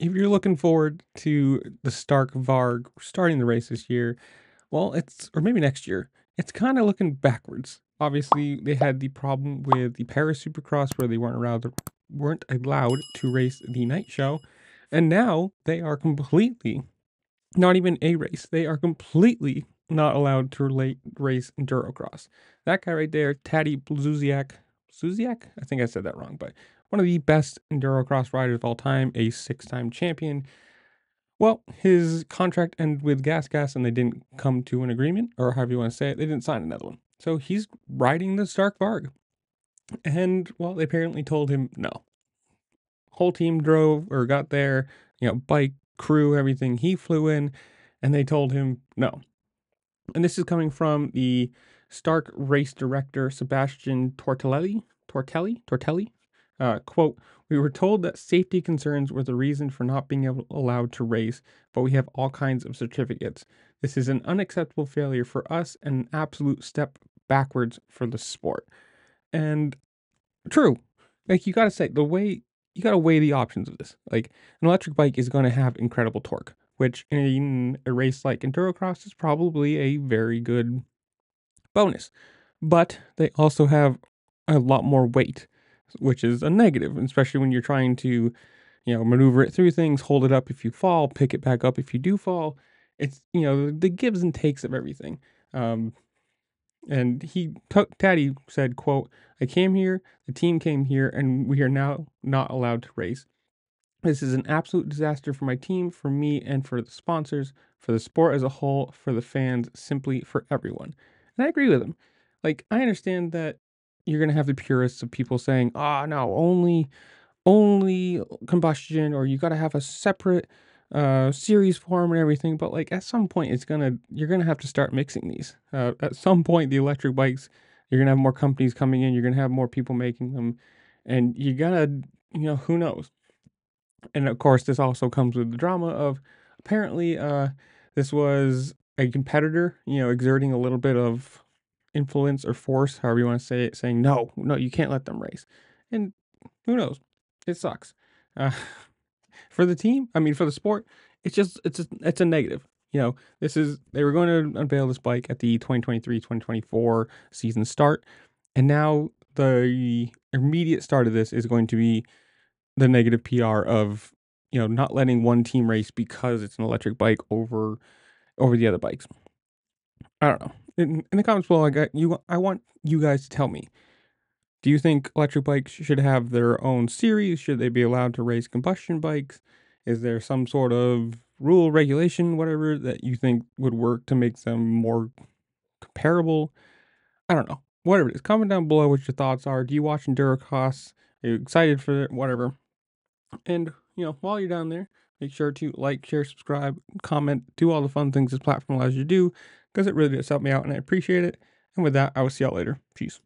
if you're looking forward to the Stark Varg starting the race this year, well, or maybe next year, it's kind of looking backwards. Obviously, they had the problem with the Paris Supercross where they weren't allowed to race the night show, and now they are completely not even a race. They are completely not allowed to race Endurocross. That guy right there, Taddy Zuziak, I think I said that wrong, but one of the best Endurocross riders of all time, a 6-time champion. Well, his contract ended with Gas, and they didn't come to an agreement, or however you want to say it. They didn't sign another one. So he's riding the Stark Varg. And, well, they apparently told him no. Whole team drove or got there, bike, crew, everything. He flew in, and they told him no. And this is coming from the Stark race director, Sebastian Tortelli. Quote, "We were told that safety concerns were the reason for not being allowed to race, but we have all kinds of certificates. This is an unacceptable failure for us and an absolute step backwards for the sport." And true, like you got to say, you got to weigh the options of this. Like an electric bike is going to have incredible torque, which in a race like Endurocross is probably a very good bonus. But they also have a lot more weight, which is a negative, especially when you're trying to, maneuver it through things, hold it up if you fall, pick it back up if you do fall. It's, the gives and takes of everything. And Taddy said, quote, "I came here, the team came here, and we are now not allowed to race. This is an absolute disaster for my team, for me, and for the sponsors, for the sport as a whole, for the fans, simply for everyone." And I agree with him. Like, I understand that you're going to have the purists of people saying, no, only combustion, or you got to have a separate series form and everything. But like at some point you're gonna have to start mixing these. At some point the electric bikes, you're gonna have more companies coming in, you're gonna have more people making them, and you gotta, who knows. And of course this also comes with the drama of apparently this was a competitor, exerting a little bit of influence or force, however you want to say it, saying no, you can't let them race. And who knows, it sucks. uh, for the team, for the sport, it's a negative. They were going to unveil this bike at the 2023-2024 season start, and now the immediate start of this is going to be the negative PR of, not letting one team race because it's an electric bike over the other bikes. I don't know. In the comments below, I want you guys to tell me, do you think electric bikes should have their own series? Should they be allowed to race combustion bikes? Is there some sort of rule, regulation, whatever, that you think would work to make them more comparable? I don't know. Whatever it is, comment down below what your thoughts are. Do you watch Endurocross? Are you excited for it? Whatever. And, while you're down there, make sure to like, share, subscribe, comment, do all the fun things this platform allows you to do, because it really does help me out and I appreciate it. And with that, I will see y'all later. Peace.